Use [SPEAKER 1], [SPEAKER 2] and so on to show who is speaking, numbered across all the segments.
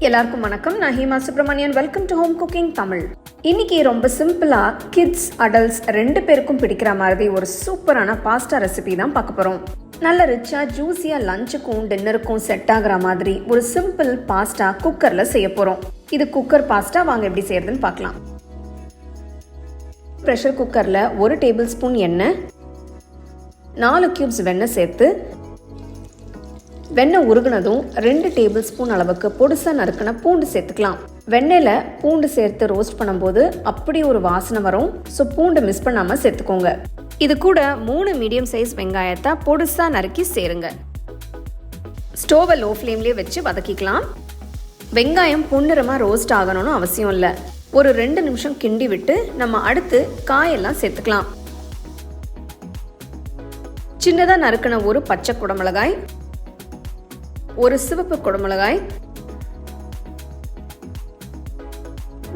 [SPEAKER 1] எல்லாருக்கும் வணக்கம். நான் Hima Subramanian. Welcome to home cooking Tamil. இன்னைக்கு ரொம்ப சிம்பிளா கிட்ஸ் அடல்ட்ஸ் 2 பேருக்கும் பிடிக்கிற மாதிரி ஒரு சூப்பரான பாஸ்தா ரெசிபி தான் பார்க்க போறோம். நல்ல ரிச்சா ஜூஸியா லஞ்சுக்கும் டின்னருக்கும் செட் ஆகுற மாதிரி ஒரு சிம்பிள் பாஸ்தா குக்கர்ல செய்ய போறோம். இது குக்கர் பாஸ்தா. வாங்க எப்படி செய்யறதுன்னு பார்க்கலாம். ப்ரெஷர் குக்கர்ல 1 டேபிள் ஸ்பூன் எண்ணெய், 4 கியூப்ஸ் வெண்ணெய் சேர்த்து வெண்ணெய் உருகுனதும் 2 டேபிள் ஸ்பூன் அளவுக்கு பொடிசா நறுக்கின பூண்டு சேர்த்துக்கலாம். வெண்ணெயில பூண்டு சேர்த்து ரோஸ்ட் பண்ணும்போது அப்படி ஒரு வாசனை வரும். ஸோ பூண்டு மிஸ் பண்ணாம சேர்த்துக்கோங்க. இது கூட 3 மீடியம் சைஸ் வெங்காயத்தை பொடிசா நறுக்கி சேருங்க. ஸ்டோவை லோ ஃப்ளேம்லேயே வச்சு வதக்கிக்கலாம். வெங்காயம் பொன்னிறமா ரோஸ்ட் ஆகணும்னு அவசியம் இல்லை. ஒரு 2 நிமிஷம் கிண்டி விட்டு நம்ம அடுத்து காயெல்லாம் சேர்த்துக்கலாம். சின்னதாக நறுக்கின ஒரு பச்சை குடமிளகாய், ஒரு சிவப்பு குடமிளகாய்,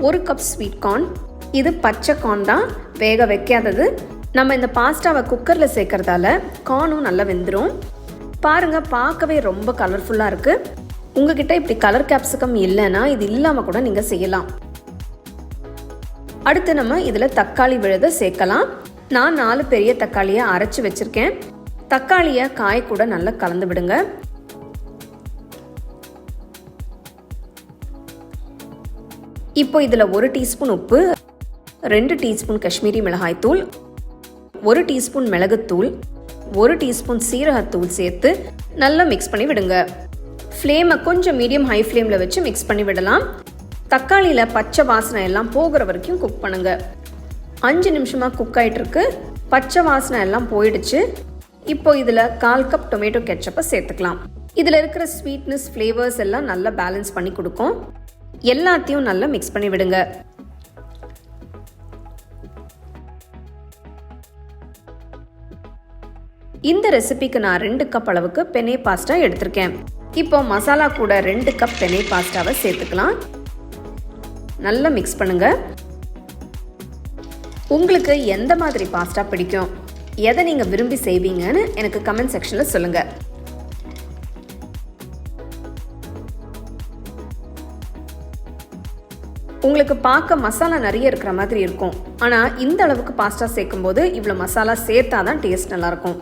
[SPEAKER 1] 1 கப் ஸ்வீட் கார்ன். இது பச்சை கார்ன் தான், வேக வைக்காதது. நம்ம இந்த பாஸ்தாவை குக்கரில் சேர்க்கறதால கார்னும் நல்லா வெந்துடும். பாருங்க, பார்க்கவே ரொம்ப கலர்ஃபுல்லாக இருக்கு. உங்ககிட்ட இப்படி கலர் கேப்சிகம் இல்லைன்னா இது இல்லாமல் கூட நீங்கள் செய்யலாம். அடுத்து நம்ம இதில் தக்காளி விழுதை சேர்க்கலாம். நான் 4 பெரிய தக்காளியை அரைச்சி வச்சிருக்கேன். தக்காளியை காய் கூட நல்லா கலந்து விடுங்க. இப்போ இதில் 1 டீஸ்பூன் உப்பு, 2 டீஸ்பூன் காஷ்மீரி மிளகாய் தூள், 1 டீஸ்பூன் மிளகுத்தூள், 1 டீஸ்பூன் சீரகத்தூள் சேர்த்து நல்லா மிக்ஸ் பண்ணி விடுங்க. ஃப்ளேமை கொஞ்சம் மீடியம் ஹை ஃப்ளேமில் வச்சு மிக்ஸ் பண்ணி விடலாம். தக்காளியில் பச்சை வாசனை எல்லாம் போகிற வரைக்கும் குக் பண்ணுங்க. 5 நிமிஷமாக குக் ஆகிட்டு இருக்கு. பச்சை வாசனை எல்லாம் போயிடுச்சு. இப்போ இதில் 1/4 கப் டொமேட்டோ கெச்சப்பை சேர்த்துக்கலாம். இதில் இருக்கிற ஸ்வீட்னஸ் ஃப்ளேவர்ஸ் எல்லாம் நல்லா பேலன்ஸ் பண்ணி கொடுக்கும். எல்லாத்தையும் நல்லா மிக்ஸ் பண்ணி விடுங்க. இந்த ரெசிபிக்கு நான் 2 கப் அளவுக்கு பெனே பாஸ்தா எடுத்திருக்கேன். இப்போ மசாலா கூட 2 கப் பெனே பாஸ்தாவை சேர்த்துக்கலாம். நல்லா மிக்ஸ் பண்ணுங்க. உங்களுக்கு எந்த மாதிரி பாஸ்தா பிடிக்கும், எதை நீங்க விரும்பி செய்வீங்கன்னு எனக்கு கமெண்ட் செக்ஷன்ல சொல்லுங்க. உங்களுக்கு பார்க்க மசாலா நிறைய இருக்கிற மாதிரி இருக்கும். ஆனால் இந்த அளவுக்கு பாஸ்தா சேர்க்கும் போது இவ்வளோ மசாலா சேர்த்தா தான் டேஸ்ட் நல்லாயிருக்கும்.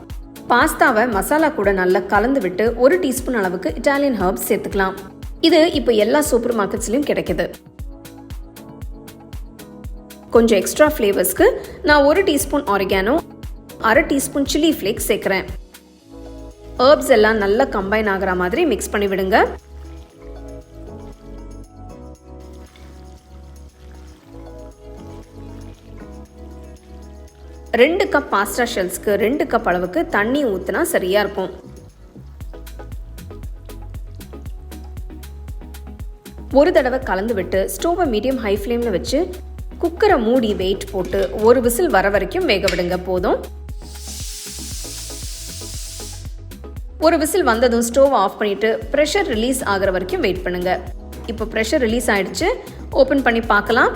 [SPEAKER 1] பாஸ்தாவை மசாலா கூட நல்லா கலந்து விட்டு 1 டீஸ்பூன் அளவுக்கு இட்டாலியன் ஹர்ப்ஸ் சேர்த்துக்கலாம். இது இப்போ எல்லா சூப்பர் மார்க்கெட்ஸ்லையும் கிடைக்குது. கொஞ்சம் எக்ஸ்ட்ரா ஃப்ளேவர்ஸ்க்கு நான் 1 teaspoon oregano, 1/2 teaspoon chilli flakes சேர்க்குறேன். ஹர்ப்ஸ் எல்லாம் நல்லா கம்பைன் ஆகிற மாதிரி மிக்ஸ் பண்ணி விடுங்க. ரெண்டு கப் பாஸ்தா ஷெல்ஸ்க்கு 2 கப் அளவுக்கு தண்ணி ஊற்றினா சரியா இருக்கும். ஒரு தடவை கலந்து விட்டு ஸ்டோவை மீடியம் ஹை ஃப்ளேமில் வச்சு குக்கரை மூடி வெயிட் போட்டு 1 விசில் வர வரைக்கும் வேக விடுங்க. போதும். 1 விசில் வந்ததும் ஸ்டோவ் ஆஃப் பண்ணிட்டு ப்ரெஷர் ரிலீஸ் ஆகிற வரைக்கும் வெயிட் பண்ணுங்க. இப்போ ப்ரெஷர் ரிலீஸ் ஆயிடுச்சு. ஓப்பன் பண்ணி பார்க்கலாம்.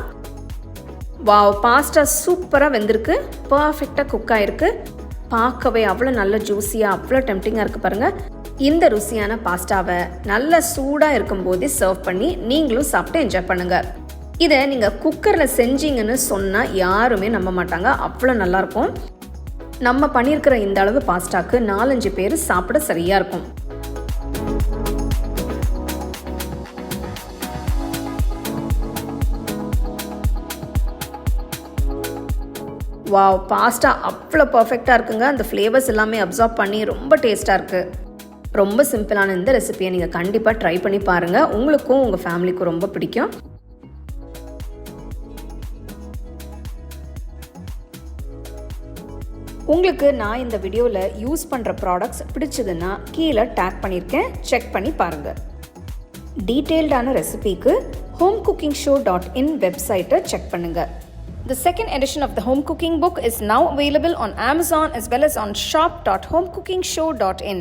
[SPEAKER 1] வாவ், பாஸ்தா சூப்பராக வெந்திருக்கு. பர்ஃபெக்டாக குக் ஆகிருக்கு. பார்க்கவே அவ்வளோ நல்ல ஜூஸியாக, அவ்வளோ டெம்டிங்காக இருக்குது பாருங்கள். இந்த ருசியான பாஸ்தாவை நல்ல சூடாக இருக்கும்போதே சர்வ் பண்ணி நீங்களும் சாப்பிட்டு என்ஜாய் பண்ணுங்கள். இதை நீங்கள் குக்கரில் செஞ்சீங்கன்னு சொன்னால் யாருமே நம்ப மாட்டாங்க. அவ்வளோ நல்லாயிருக்கும். நம்ம பண்ணியிருக்கிற இந்த அளவு பாஸ்தாக்கு 4-5 பேர் சாப்பிட சரியாக இருக்கும். வாவ், பாஸ்தா அவ்வளோ பர்ஃபெக்டாக இருக்குங்க. அந்த ஃப்ளேவர்ஸ் எல்லாமே அப்சார்ப் பண்ணி ரொம்ப டேஸ்ட்டாக இருக்குது. ரொம்ப சிம்பிளான இந்த ரெசிபியை நீங்கள் கண்டிப்பாக ட்ரை பண்ணி பாருங்கள். உங்களுக்கும் உங்கள் ஃபேமிலிக்கும் ரொம்ப பிடிக்கும். உங்களுக்கு நான் இந்த வீடியோவில் யூஸ் பண்ணுற ப்ராடக்ட்ஸ் பிடிச்சதுன்னா கீழே டேக் பண்ணியிருக்கேன், செக் பண்ணி பாருங்கள். டீட்டெயில்டான ரெசிபிக்கு homecookingshow.in வெப்சைட்டை செக் பண்ணுங்கள். The second edition of the home cooking book is now available on Amazon as well as on shop.homecookingshow.in.